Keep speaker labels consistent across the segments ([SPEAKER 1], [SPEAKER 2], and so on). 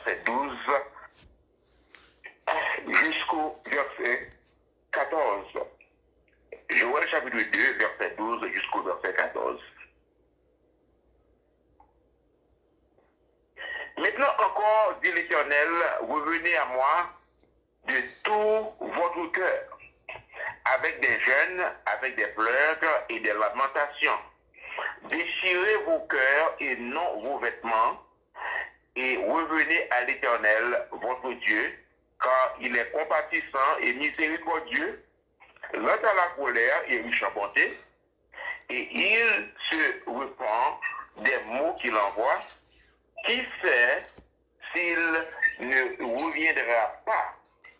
[SPEAKER 1] verset 12 jusqu'au verset 14. Joël chapitre 2, verset 12 jusqu'au verset 14. Maintenant encore, dit l'Éternel, revenez à moi de tout votre cœur, avec des jeûnes, avec des pleurs et des lamentations. Déchirez vos cœurs et non vos vêtements, et revenez à l'Éternel, votre Dieu, car il est compatissant et miséricordieux, lent à la colère et riche en bonté, et il se repent des maux qu'il envoie. Qui sait s'il ne reviendra pas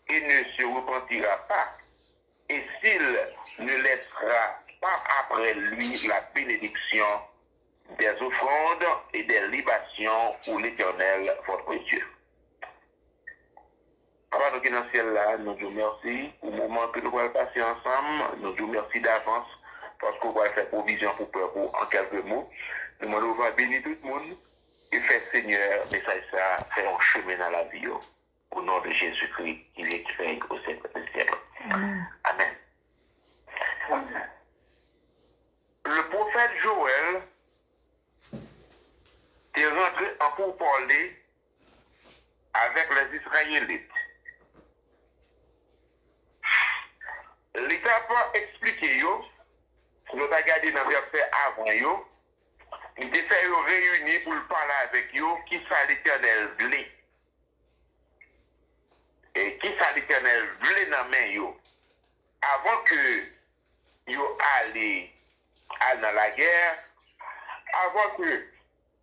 [SPEAKER 1] et ne se repentira pas, et s'il ne laissera pas après lui la bénédiction des offrandes et des libations pour l'Éternel, votre Dieu. Avant nous qui dans le ciel là, nous vous remercions pour le moment que nous allons passer ensemble. Nous vous remercions d'avance parce qu'on va faire provision pour peur en quelques mots. Nous allons bénir tout le monde et faire Seigneur, message ça, faire un chemin dans la vie. Au nom de Jésus-Christ, il est créé au siècle des siècles. Amen. Amen. Le prophète Joël est rentré en pourparlers avec les Israélites. L'État pas expliqué, nous avons regardé dans le verset avant, il était fait réunir pour parler avec eux, qui ça l'Éternel voulait. Et qui ça l'Éternel voulait dans la main, avant que yo allez dans la guerre, avant que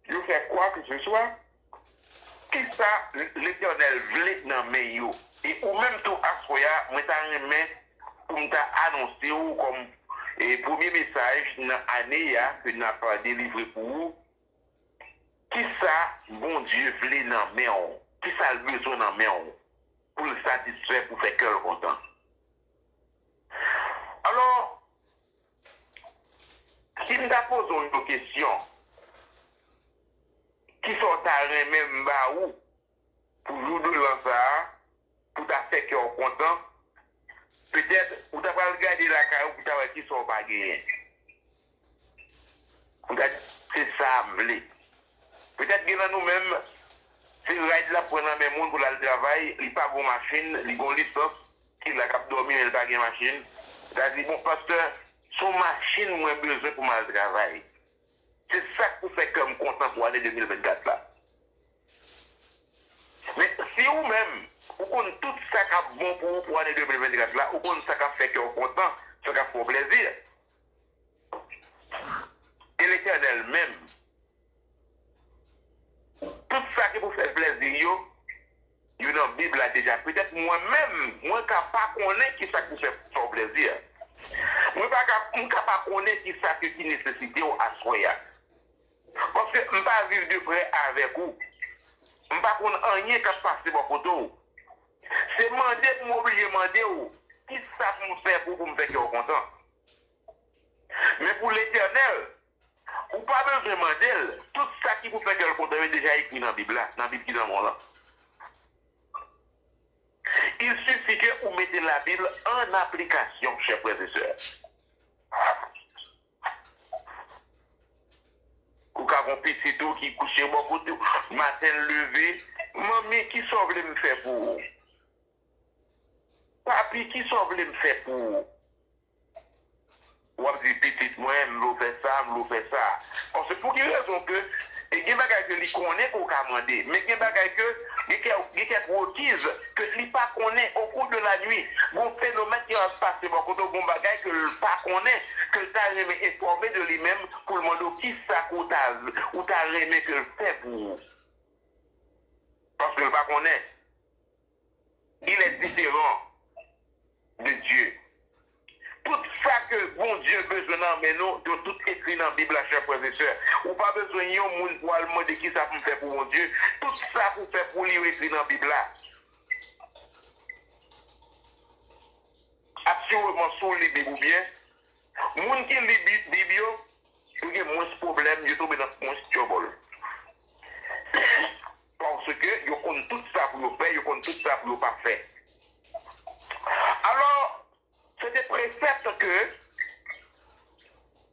[SPEAKER 1] yo fait quoi que ce soit, qui ça l'Éternel voulait dans la main, et ou même tout à soya, moi t'en remets pour m'annoncer comme et premier message dans l'année que nous n'avons pas délivré pour vous, qui ça, bon Dieu, voulait dans la main, qui ça le besoin dans la main, pour le satisfaire, pour faire cœur content. Alors, si nous posons une question, qui sont à même où, pour jouer de l'enfer, pour faire cœur content, peut-être, vous n'avez pas regardé la carrière pour savoir qui sont pas gagnés. C'est ça, peut-être que nous-mêmes, si nous avons la pour dans le monde pour le travail, il n'y a pas de machine, il y a une licence, il a cap dormir, il n'y a pas de machine. C'est-à-dire, bon, pasteur, son machine, moi, besoin pour le travail. C'est ça que vous faites comme content pour l'année 2024 là. Mais si vous-même, vous connaissez tout ça qui est bon pour vous pour l'année 2024 là, vous connaissez ça qui fait que vous content, ça qui fait plaisir. Et l'Éternel même, tout ça qui vous fait plaisir, vous dans la Bible là déjà. Peut-être moi-même, moi ne sais pas connaître qui ça qui vous fait plaisir. Moi ne sais pas connaître qui ça qui nécessite à soi. Parce que je ne peux pas vivre de près avec vous. Je ne peux pas connaître rien qui passe par côté. C'est demander pour m'oublier, demander qui ça pour me faire pour me faire content. Mais pour l'Éternel, vous n'avez pas besoin de demander. Tout ça qui vous fait content est déjà écrit dans la Bible, dans la Bible qui est dans mon là. Il suffit que vous mettez la Bible en application, chers frères et sœurs. Vous avez un petit tout qui couche beaucoup de matin levé. Maman, qui sont venus me faire pour vous? Papi, qui sont venus me faire pour vous? Ou avez dit petit, moi, je fais ça, je fais ça. Parce que pour quelle raison que, et il y a des choses que lui connaît qu'on a demandé, mais il y a des choses que, il y a quelques requises que lui pas connaît au cours de la nuit. Bon phénomène qui va se passer, bon bagage que le pas connaît, que tu as aimé informer de lui-même pour le monde qui ça ou tu as aimé que le fait pour vous. Parce que le pas connaît. Il est différent de Dieu. Tout ça que bon Dieu a besoin mais nous, de tout écrit dans la Bible, chers frères et sœurs. Ou pas besoin de monde pour le demander qui ça pour faire pour mon Dieu. Tout ça pour faire pour lui écrit dans la Bible. Absolument sur les Bibles ou bien. Moun qui lit Bible, il y a moins de problèmes, il tombe dans moins de trouble. Parce que ils ont tout n'ont pas fait. Alors, c'était précepte que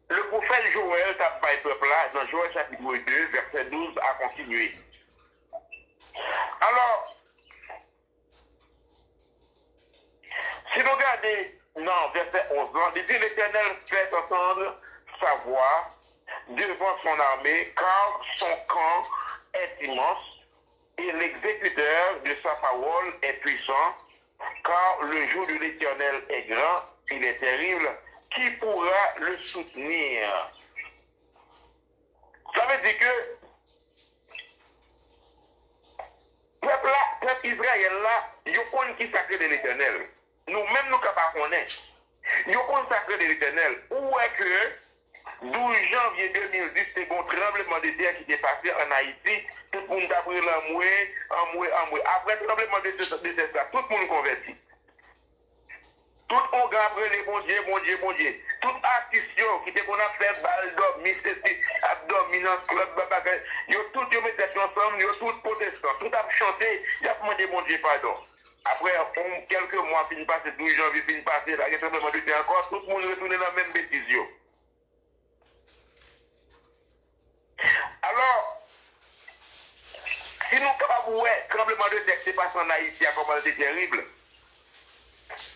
[SPEAKER 1] le prophète Joël t'a pas peuple là, dans Joël chapitre 2, verset 12 à continuer. Alors, si vous regardez, non, verset 11, il dit l'Éternel fait entendre sa voix devant son armée, car son camp est immense, et l'exécuteur de sa parole est puissant, car le jour de l'Éternel est grand, il est terrible, qui pourra le soutenir? Ça veut dire que peuple Israël là, il y a un qui sacré de l'Éternel. Nous-mêmes, nous ne pouvons pas connaître. Il y a un sacré de l'Éternel. Où est que 12 janvier 2010, c'est un tremblement de terre qui est passé en Haïti. Tout le monde a pris l'amoué. Après le tremblement de terre, tout le monde converti. Tout le monde a pris les bon Dieu. Tout artiste qui était qu'on a fait balle d'homme, mystique, abdominant, club, bagage. Ils ont tous mis tête ensemble, ils ont tous protestants. Tout a chanté, ils ont demandé bon Dieu pardon. Après, quelques mois, fin passé, 12 janvier, fin passé, là, il y a tremblement de terre encore, tout le monde retourne dans la même bêtise. Alors, si nous sommes capables de tremblement de terre qui s'est passé en Haïti, comment c'est terrible,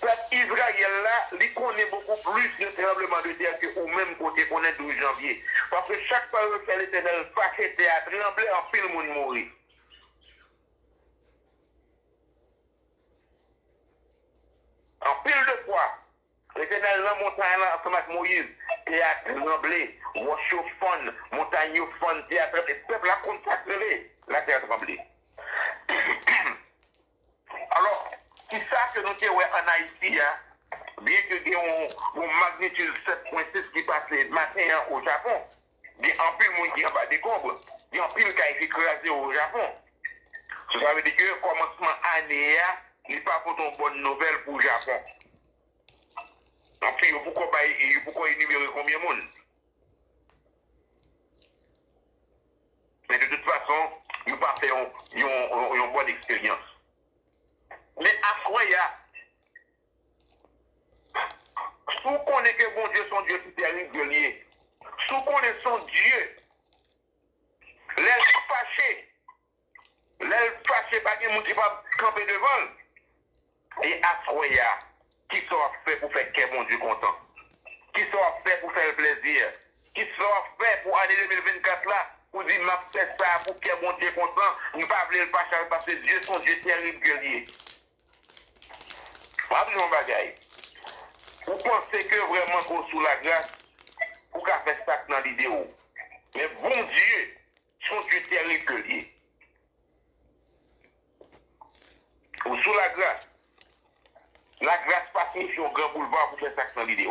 [SPEAKER 1] peuple Israël là, il connaît beaucoup plus de tremblement de terre que au même côté qu'on est 12 janvier. Parce que chaque fois que fait l'Éternel fâché terre, trembler en pile, le monde mourit. En pile de fois, l'Éternel dans la montagne là, ensemble avec Moïse, théâtre tremblé, roche au fond, montagne au fond, théâtre tremblé, le peuple a consacré, la terre tremblé. Alors, c'est ça que nous avons en Haïti, hein, bien que nous avons une magnitude 7.6 qui passe le matin au Japon, il y a un peu de monde qui a pas de combre, il y a un peu qui a été écrasé au Japon. Ça veut dire que le commencement année, il n'est pas pour une bonne nouvelle pour le Japon. Donc, pourquoi énumérer combien de monde? Mais de toute façon, nous ne pas fait une bonne expérience. Mais après, il y a. Si on connaît que bon Dieu, son Dieu qui terrible lié. Si on connaît son Dieu, l'aile fâché, pas qu'il ne pas camper devant. Et après, il y a. Qui sera fait pour faire que mon Dieu content? Qui sera fait pour faire plaisir? Qui sera fait pour l'année 2024 là? Pour dire, m'a fait ça pour que mon Dieu content? Nous ne pas voulons le passer parce que Dieu, son Dieu terrible guerrier. Pas de mon bagaille. Vous pensez que vraiment qu'on sous la grâce, vous pouvez faire ça dans l'idée. Mais bon Dieu, son Dieu terrible guerrier. Ou sous la grâce pas signifie un grand boulevard pour faire ça dans l'idée.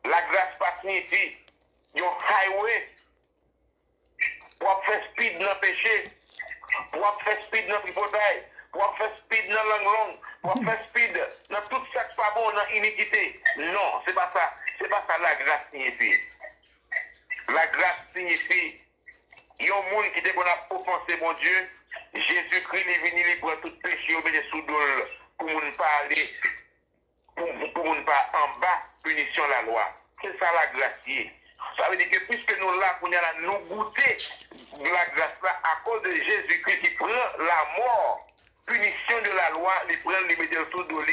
[SPEAKER 1] La grâce pas signifie un highway pour faire speed dans le péché, pour faire speed dans le tripotail, pour faire speed dans la langue, pour faire speed dans tout ça qui n'est pas bon dans l'iniquité. Non, c'est pas ça. C'est pas ça la grâce signifie. La grâce signifie il y a un monde qui dit qu'on a offensé mon Dieu. Jésus-Christ est venu, il prend tout péché, il met sous dol pour ne pas aller, pour ne pas en bas, punition la loi. C'est ça la grâce. Ça veut dire que puisque nous là, nous goûter de la grâce là, à cause de Jésus-Christ qui prend la mort, punition de la loi, il prend, il met sous dol.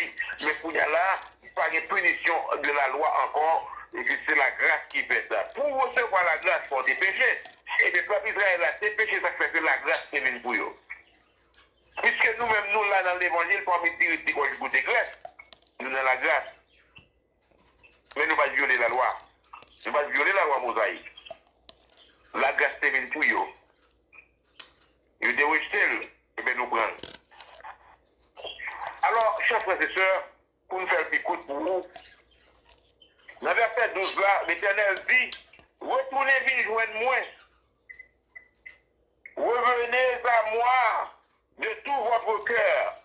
[SPEAKER 1] Mais pour là, pas de punition de la loi encore, et que c'est la grâce qui fait ça. Pour recevoir la grâce pour des péchés, et le peuple Israël a ses péchés, ça fait que la grâce qui vient pour eux. Puisque nous-mêmes, nous là dans l'évangile, parmi les petits qu'on goûte grâce, nous dans la grâce. Mais nous ne pas violer la loi. Nous ne pas violer la loi mosaïque. La grâce qui vient pour eux. Ils disent rejeter, et bien nous prenons. Alors, chers frères et sœurs, pour nous faire un petit coup pour vous, dans le verset 12 là, l'Éternel dit, retournez vite joindre moi. Revenez à moi de tout votre cœur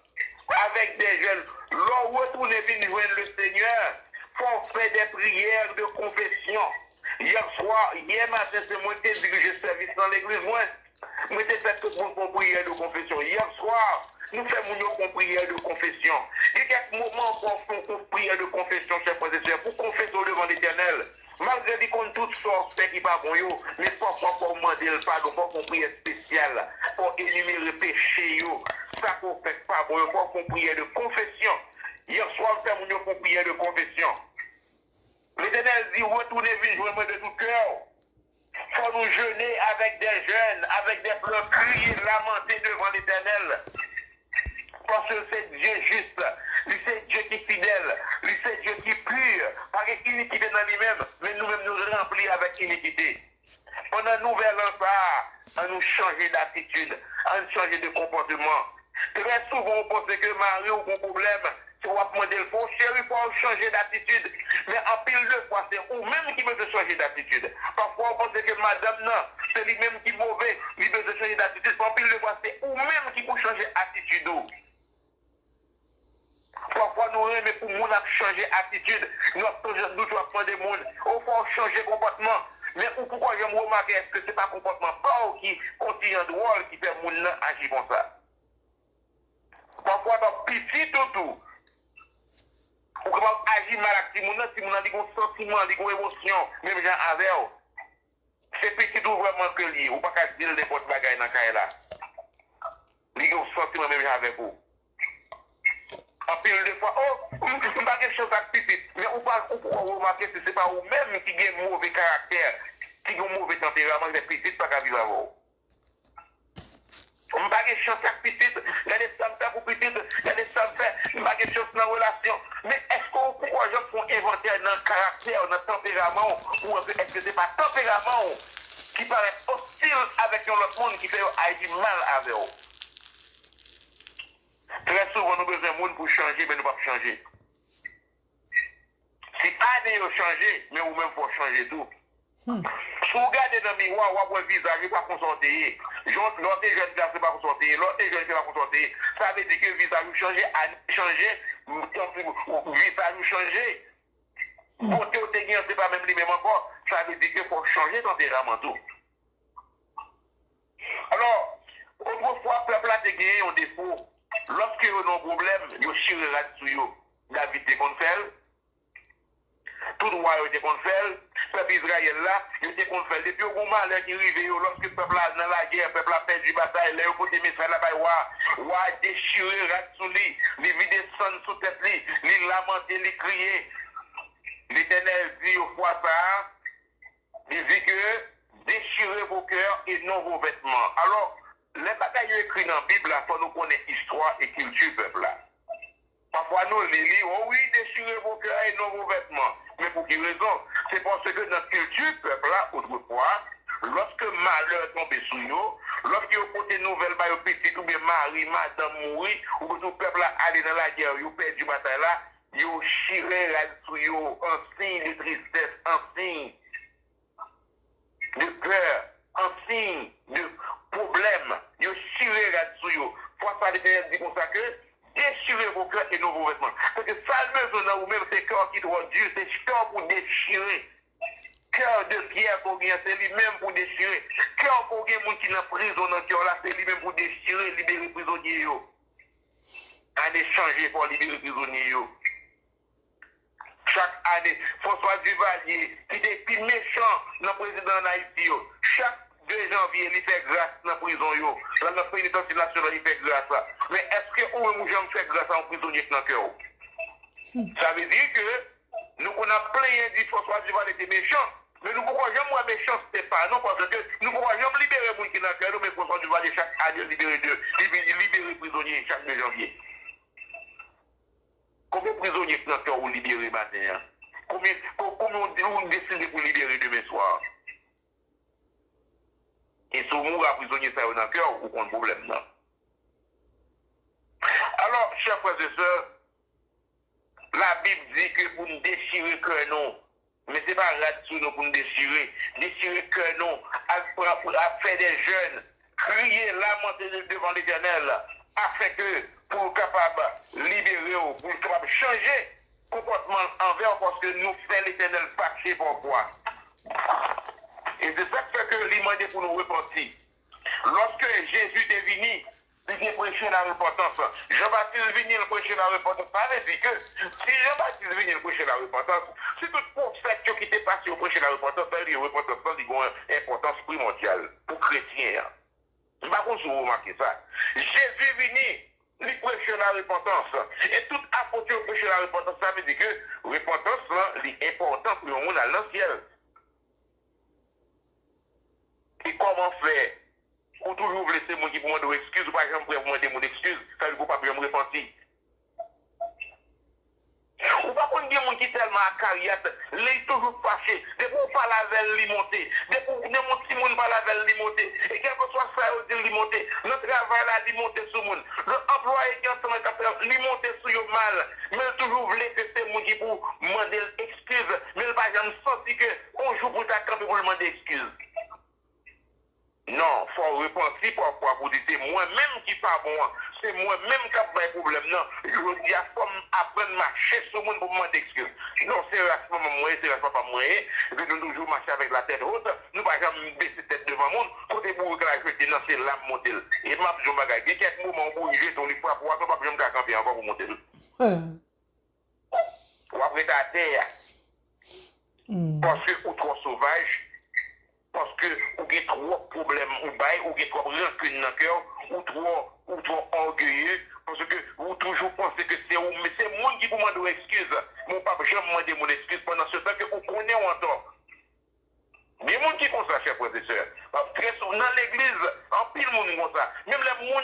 [SPEAKER 1] avec des jeunes. Lors retournez vite joindre le Seigneur pour faire des prières de confession. Hier matin, c'est moi qui ai dirigé service dans l'église. Moi, j'ai fait tout le monde pour prière de confession. Hier soir, nous faisons une prière de confession. Il y a quelques moments pour faire une prière de confession, chers frères et sœurs, pour confesser au devant l'Éternel. Malgré qu'on toutes sortes fait qui pas bon, mais pourquoi pour demander le pardon, pour une prière spéciale, pour énumérer le péché, ça qu'on fait pas bon, pour une prière de confession. Hier soir, nous faisons une prière de confession. L'Éternel dit, retournez vivre de tout cœur. Il faut nous jeûner avec des jeûnes, avec des pleurs, crier, lamenter devant l'Éternel. Parce que c'est Dieu juste, lui c'est Dieu qui est fidèle, lui c'est Dieu qui est pur, pas iniquité dans lui-même, mais nous-mêmes nous remplis avec iniquité. Pendant nouvel repas, on nous changer d'attitude, on nous changer de comportement. Très souvent, on pense que Marie a un problème. Si on va demander le faux chéri pour changer d'attitude, mais en pile de fois, c'est vous-même qui veut changer d'attitude. Parfois, on pense que madame, non, c'est lui-même qui est mauvais, il veut changer d'attitude. En pile de fois, c'est vous-même qui peut changer d'attitude. Parfois, nous aimons pour nous changer d'attitude. Nous doivons prendre des mondes. Il faut changer de comportement. Mais pourquoi je me remarque, est-ce que ce n'est pas le comportement pas qui continue de rôle qui fait que nous agir comme ça? Parfois, dans petit tout. Ou comment agir mal avec si mon a des sentiments, des émotions, même gens avec eux. C'est petit tout vraiment que lui, ou pas qu'à dire des potes bagailles dans le là. Les sentiments même gens avec vous. En pile de fois, oh, on ne peut pas quelque chose à petit, mais on peut remarquer que ce n'est pas vous-même qui avez un mauvais caractère, qui ont un mauvais tempérament, des petites, pas qu'à vivre avec vous. On ne peut pas quelque chose à petit, il y a des sommes pour petit, il y a des sommes faire, il n'y a pas quelque chose dans la relation. Mais est-ce qu'on pourquoi je fais un inventaire dans le caractère, dans le tempérament, ou est-ce que ce n'est pas le tempérament qui paraît hostile avec l'autre monde qui fait agir mal avec eux? Très souvent, nous avons besoin de monde pour changer, mais nous ne pouvons pas changer. Si année a changé, mais vous-même, il faut changer tout. Si vous regardez dans le miroir, vous avez le visage, il n'est pas consenté. L'autre jeune garçon n'est pas consenté, l'autre jeune n'est pas consenté. Ça veut dire que le visage a changé, le visage a changé. Côté au technicien, ce n'est pas même lui même encore. Ça veut dire qu'il faut changer ton tempérament tout. Alors, autrefois, le peuple a gagné un défaut. Lorsque vous avez un problème, vous chirez là-dessus, David qu'on fait. Tout droit était qu'on fait. Le peuple Israël là, il était qu'on fait. Depuis au moment qui arrive, lorsque le peuple a dans la guerre, le peuple a perdu la bataille, là, il faut des messages là-bas, il a déchiré là-dessous lui, il vide son sous tête lui, il lamenté, il crié. L'Éternel dit au fois ça, il dit que déchirez vos cœurs et non vos vêtements. Alors, les batailles écrites dans la Bible, il faut nous connaître histoire et culture peuple là. Parfois nous les lisons, oh oui, déchirez vos cœurs et non vos vêtements. Mais pour quelle raison? C'est parce que notre culture peuple là, autrefois, lorsque malheur tombe sur nous, lorsque vous portez nouvelle par vos petits ou bien mari, madame mourir, ou que tout peuple là aller dans la guerre, vous perdez du bataille là, vous chirez là-dessus, en signe de tristesse, en signe de peur, en signe de problème, vous chirez là-dessus. Fois ça, l'Éternel dit comme ça que déchirez vos cœurs et non vos vêtements. Parce que ça, le vous-même, c'est cœur qui doit Dieu, c'est cœur pour déchirer. Cœur de pierre pour gagner, c'est lui-même pour déchirer. Cœur pour gagner, moun qui n'a prison dans le cœur là, c'est lui-même pour déchirer, libérer prisonniers. En échanger pour libérer prisonniers. Chaque année, François Duvalier, qui était plus méchant dans le président d'Haïti, chaque 2 janvier, il fait grâce dans la prison. Dans notre pénitentiaire national, il fait grâce. Mais est-ce que nous, nous fait grâce à un prisonnier dans le cœur? Ça veut dire que nous, on a plein de François Duvalier était méchant. Mais nous ne pouvons jamais méchant, ce n'est pas non, parce que nous ne pouvons jamais libérer les gens qui sont dans le cœur, mais François Duvalier, chaque année, libérer les prisonniers chaque 2 janvier. Combien de prisonniers dans le cœur ont libéré matin? Combien on décide pour libérer demain soir? Et si vous êtes prisonnier dans le cœur, vous avez un problème. Non? Alors, chers frères et sœurs, la Bible dit que pour nous déchirer le cœur, non. Mais ce n'est pas là-dessus pour nous déchirer. Déchirer le cœur, non. À faire des jeunes, crier, lamenter devant l'Éternel, afin que pour capable libérer, pour capable changer comportement envers, parce que nous faisons l'Éternel fâché pourquoi. Et c'est ça qui fait que l'imandé pour nous repentir. Lorsque Jésus est venu, il vient prêcher la repentance. Jean-Baptiste vient prêcher la repentance. Ça veut dire que si Jean-Baptiste vient prêcher la repentance, si tout prophète qui était passé au prêcher la repentance, ça veut dire que la repentance a une importance primordiale pour les chrétiens. Je ne sais pas si vous remarquez ça. Jésus vient. Il prêche la repentance. Et tout apôtre qui prêche la repentance, ça veut dire que la repentance est importante pour le monde à l'ancien. Et comment faire pour toujours vous laisser mon qui pour demander excuse ou pas jamais pour demander mon excuse, ça ne veut pas bien me repentir. Ou pas qu'on dit mon qui tellement à carrière, les toujours fâché, dès qu'on parle avec lui monter, dès qu'on dit mon petit monde parle avec lui monter, et quel que soit ça, il dit lui monter, notre travail là, lui monter sur le monde, l'employé qui est en train de lui monter sur le mal, mais toujours voulait que c'est mon qui pour demander excuse, mais il va jamais sentir qu'on joue pour ta camp pour demander excuse. Non, il faut repentir parfois pour dire c'est moi-même qui pas bon, c'est moi-même qui a un problème. Non, je dis à faut apprendre à marcher sur le monde pour me demander excuse. Non, c'est à ce moment moi, c'est à ce moment moi, je dois toujours marcher avec la tête haute, nous ne pouvons jamais baisser tête devant le monde, côté pour que la jeter dans ces lames monter. Et ma je m'agaille, il y a quelques moments où je ton livre pour pouvoir, pas jamais camper encore pour monter. Ou après ta terre, parce que ou trop sauvage. Parce que vous avez trop de problèmes ou vous avez trop de rancune dans le cœur, ou trop orgueilleux, parce que vous toujours pensez que c'est vous, mais c'est moi qui vous demande une excuse. Mon papa, je me demande mon excuse pendant ce temps que vous connaissez encore. Mais les gens qui font ça, chers frères et sœurs, très souvent dans l'église, en pile de monde comme ça, même les gens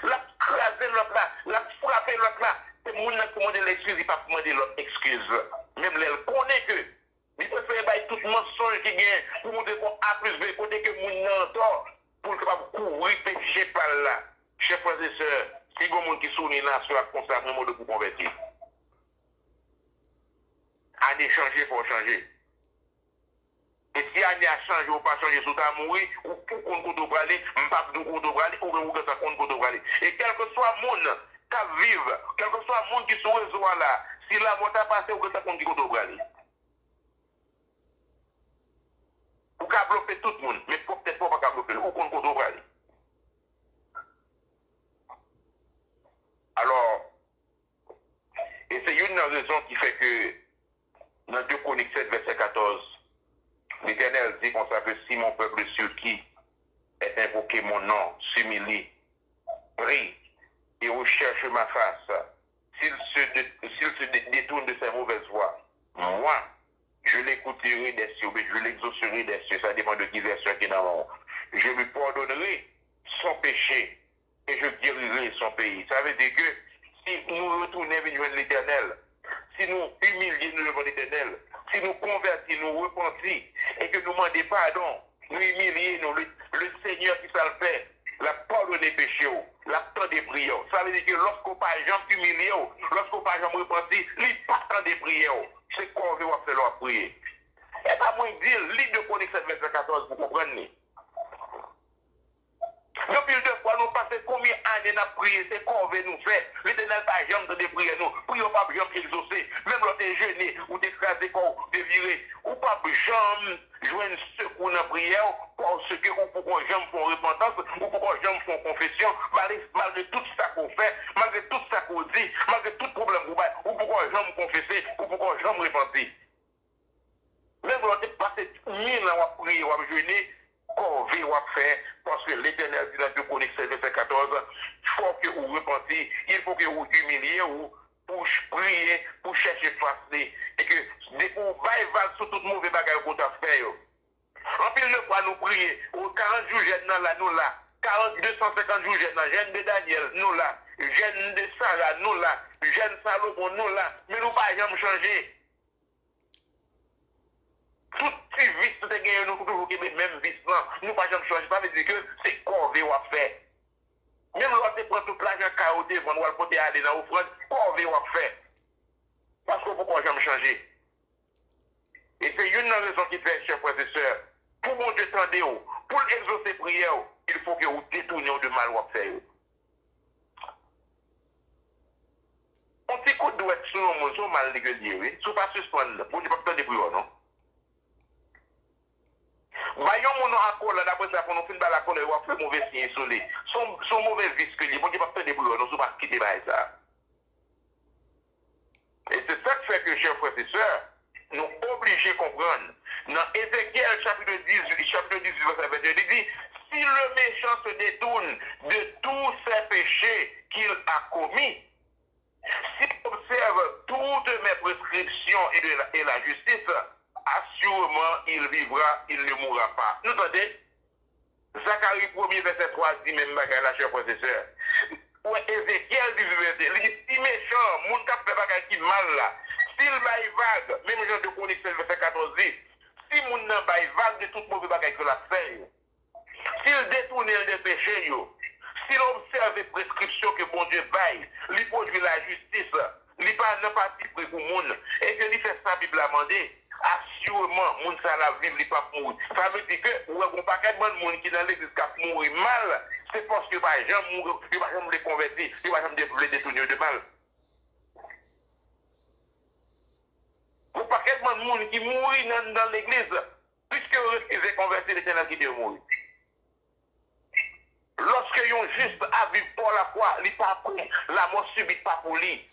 [SPEAKER 1] la crasé l'autre là, la frappé l'autre là, c'est les gens qui demandent l'excuse, ils ne peuvent pas demander l'autre excuse. Même les gens connaissent que. Il faut faire tout mensonge qui gagne pour montrer qu'on a plus de côté que mon entend pour que pas courir péché par là. Chers frères et sœurs, si vous avez des gens qui sont là sur la consacration de pour convertir. Année changer, il faut changer. Et si année a changé ou pas changé, si vous avez mourir, ou pour qu'on peut braler, pas de qu'on peut braler, ou que ça qu'on peut braler. Et quel que soit le monde qui vive, quel que soit le monde qui sont réseau là, si la voie a passé, ou que ça qu'on peut braler. Vous pouvez bloquer tout le monde, mais peut-être pas bloquer, ou qu'on peut aller. Alors, et c'est une raison qui fait que dans 2 Chroniques 7, verset 14, l'Éternel dit qu'on s'appelle si mon peuple sur qui est invoqué mon nom, s'humilie, prie et recherche ma face, s'il se détourne de ses mauvaises voies, moi, je l'écouterai des cieux, je l'exaucerai des cieux, ça dépend de qui verset qui est dans mon. Je lui pardonnerai son péché et je guérirai son pays. Ça veut dire que si nous retournons vers l'Éternel, si nous humilions devant l'Éternel, si nous convertissons, nous repentons et que nous demandons pardon, nous humilions, le Seigneur qui ça le fait, la pardonne des péchés, la temps des prières. Ça veut dire que lorsqu'on pas jamais humilié, lorsqu'on pas jamais repenti, il n'y a pas tant de prières. C'est qu'on veut faire leur prier. Et pas moins dire, livre de Chroniques 7, verset 14, pour comprendre. Depuis deux fois, nous passons combien d'années à prier, c'est qu'on veut nous faire. L'Éternel pas jamais de prier nous. Prions pas jamais exaucer. Même lorsque tu es gêné, ou t'écraser, ou t'es viré, ou pas jamais jouer un secours dans la prière, parce que ou pour qu'on jamais font repentance, ou pour qu'on jamais font confession, malgré tout ça qu'on fait, malgré tout ça qu'on dit, malgré tout problème qu'on a, ou pour qu'on jamais confesser, ou pour qu'on jamais repentir. Même lorsque tu passes 1000 ans à prier, ou à jeûner, qu'on veut faire, parce que l'Éternel dit dans 2 Chroniques 7, verset 14, il faut que vous repentiez, il faut que vous humiliez, ou pour prier, pour chercher face, et que dès qu'on va sur toute mauvaise bagarre qu'on a fait. En plus de fois, nous prions, aux 40 jours, j'ai dans la nous là, 250 jours, j'ai dans jeune de Daniel, nous là, jeune de Sarah, nous là, jeune Salomon, nous là, mais nous pas jamais changer. Tout petit vice, tout est gagné, nous toujours les mêmes vices là, nous pas jamais changer, ça veut dire que c'est qu'on veut faire. Même lorsque prend tout l'argent caroté, on va le aller dans l'offrande, qu'on veut faire. Parce que pourquoi jamais changer? Et c'est une raison qui fait, chers frères et sœurs, pour mon Dieu tendez-vous, pour exaucer prière, il faut que vous détourniez de mal à faire. On t'écoute doit être sur le monde, mal régulier, oui. Si vous ne pas suspendre, vous ne pouvez pas prière, non? Voyons mon accord là, d'après ça, pour nous faire la colère, on fait mauvais signe isolé. Son mauvais vice que lui, bon Dieu, pas bah, ça. Et c'est ça qui fait que, chers frères et sœurs, nous sommes obligés de comprendre. Dans Ézéchiel, chapitre 18, verset 21, il dit, si le méchant se détourne de tous ses péchés qu'il a commis, s'il observe toutes mes prescriptions et la justice, assurément il vivra, il ne mourra pas. Vous entendez? Zacharie 1er, verset 3 dit même bagage la chère frère et sœur. Ouais, Ézéchiel dit, il dit, si méchant, mon cap fait bagage qui mal là, s'il baille vague, même Jean de Chronique, verset 14 dit, si mon nan baille vague de tout mauvais bagage que la fait, s'il détourne des péchés, s'il observe les prescriptions que bon Dieu baille, il produit la justice, il n'a pas pris pour le monde, et que il fait ça, la Bible a demandé, assurément, moun sa la vivre, il pas mourir. Ça veut dire que, ou un paquet de monde qui dans l'église qui mourir mal, c'est parce que pas jamais mourir, il va jamais les convertir, il va jamais les détourner de mal. Ou paquet de monde qui mourit dans l'église, puisque ils ont converti l'Éternel qui doit mourir. Lorsque ils ont juste à vivre pour la foi, ils pas pris, la mort subite pas pour lui.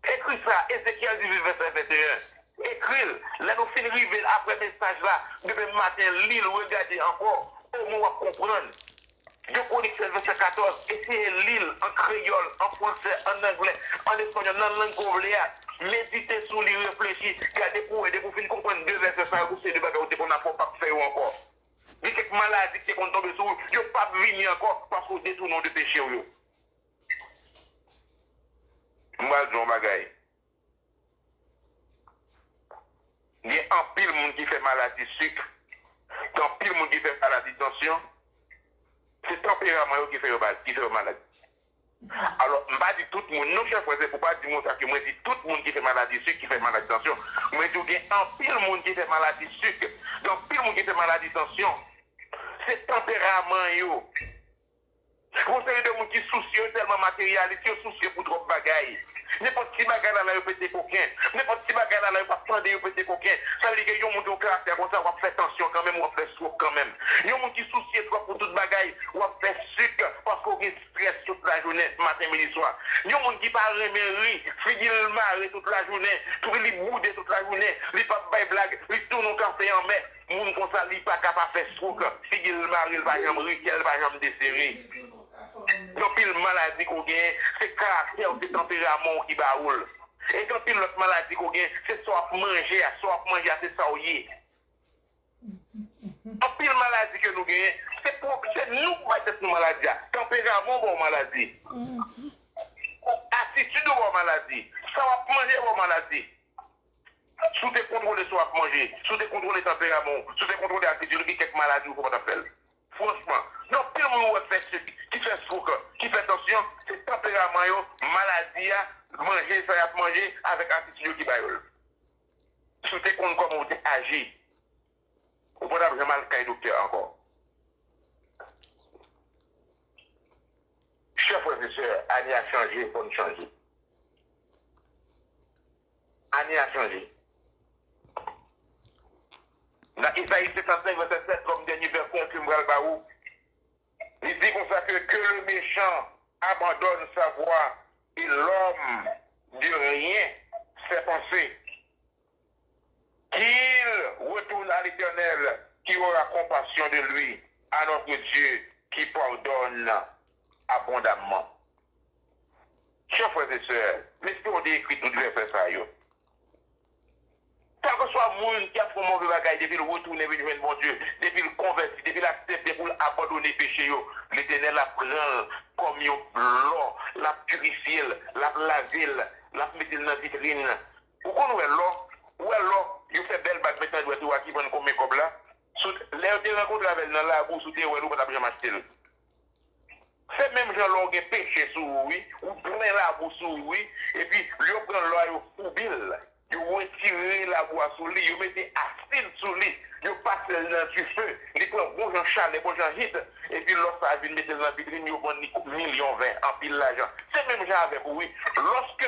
[SPEAKER 1] Écris ça, Ézéchiel 18, verset 21. Écris, là nous finissons arriver après le message là, depuis matin, lire, regarder encore, au moins comprendre. Je connais verset 14, essayez lire en créole, en français, en anglais, en espagnol, dans la langue congolaise. Méditez sur lui, réfléchissez, gardez pour aider, pour finir comprendre deux versets, ça vous c'est de bagages qu'on n'a pas fait encore. Il y a quelques maladies qui sont tombées sur vous, ils n'ont pas venir encore parce qu'on détourne de péché. Moi, John Bagay. Il y a un pile monde qui fait maladie sucre, il y a un pile monde qui fait maladie tension. C'est tempérament qui fait maladie. Alors, je ne vais pas dire tout le monde, non, chef, c'est pour pas dire ça que moi, je dis tout le monde qui fait maladie sucre, qui fait maladie tension. Moi, je dis un pile monde qui fait maladie sucre, donc pile monde qui fait maladie tension. C'est tempérament, yo. Vous savez de monde qui soucieux tellement matérialiste, qui soucieux pour trop de bagailles. N'importe qui bagaille là, il peut être coquin. N'importe qui bagaille là, il va prendre, il peut être coquin. Ça veut dire qu'il y a un monde au caractère, comme ça, on va faire tension quand même, on va faire sourd quand même. Il y a un monde qui soucie trop pour toute bagaille, on va faire sucre parce qu'on a stress toute la journée, matin, midi, soir. Il y a un monde qui parle rire, frigile marre toute la journée, tout il boude toute la journée, il pas de blague, il tourne au café en mai. Moun comme ça, il pas capable de faire sourd, frigile marre, il va jamais rire, il va jamais desserrer. Donc, il maladie qu'on gagne, c'est caractère, c'est tempérament qui baoule. Et quand il l'autre maladie qu'on gagne, c'est soit manger, c'est ça ou y. En pile maladie que nous gagnons, c'est nous qui avons nos maladies. Tempérament, bon maladie. Attitude, bon maladie. Ça va manger, bon maladie. Sous tes contrôles, soit manger. Sous tes contrôles, tempérament. Sous tes contrôles, attitude, il y a quelques maladies, comment t'appelles. Franchement, non, pile monde qui fait souk, qui fait tension, c'est tempérament, maladie, manger, ça y a manger avec attitude qui baille. Sous tes comptes comment tu agis. Vous pouvez avoir mal qu'un docteur encore. Chers frères et sœurs, Annie a changé pour nous changer. Annie a changé. Dans Isaïe 55, verset 7, comme dernier verset, que Mbral Baou, il dit comme ça que le méchant abandonne sa voie et l'homme de rien fait penser. Qu'il retourne à l'Éternel, qui aura compassion de lui, à notre Dieu, qui pardonne abondamment. Chers frères et sœurs, laissez-nous décrire tout le verset ça, yo. Quel que soit le monde qui a fait mauvais bagaille, depuis le retourner vers mon Dieu, depuis le convertir, depuis l'accepter pour abandonner le péché, l'Éternel la prend comme un blanc, la purifier, la laver, la mettre dans la vitrine. Pourquoi nous est là? Où est là? Il fait belle bague maintenant, il doit qui prend comme comme là. L'air de rencontre avec dans la bourse, ou où pas jamais acheter. C'est même gens l'ont péché sur oui, ou prenez la bourse oui, et puis lui prend l'oeil au bill. Vous retirez la boîte sous lui, vous mettez acide sous lui, vous passez dans du feu, vous prenez bon gens chalet, bon gens hit, et puis lorsque ça vient mettre dans la vitrine, vous prenez $1,20,000 en pile l'argent. C'est même gens avec vous, oui. Lorsque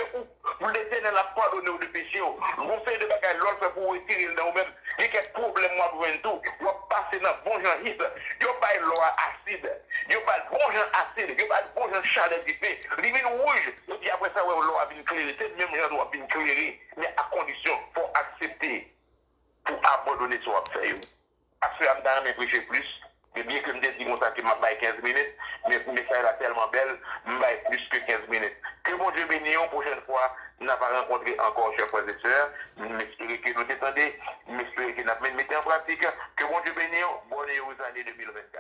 [SPEAKER 1] vous laissez dans la pardonner de péché, vous faites de bagages, lorsque vous retirez dans vous-même, il y a quelques problèmes, moi, vous tout, vous passez dans bon gens hit, vous passez l'eau acide, Yo pas de bon gens assez, yo pas de bon gens chalet qui fait. Li vin rouge, et puis après ça, l'eau a vin clairer. C'est même gens doit vin clairer, mais à condition, faut accepter pour abandonner son affaire. Après, je vais réfléchir plus. Mais bien que je me dise que je vais 15 minutes, mais ça est tellement belle, je vais plus que 15 minutes. Que mon Dieu bénisse, prochaine fois, nous n'avons pas rencontré encore, chers frères et sœurs. J'espère que nous t'entendez, j'espère que nous avons mis en pratique. Que mon Dieu bénisse, bonne et heureuse année 2024.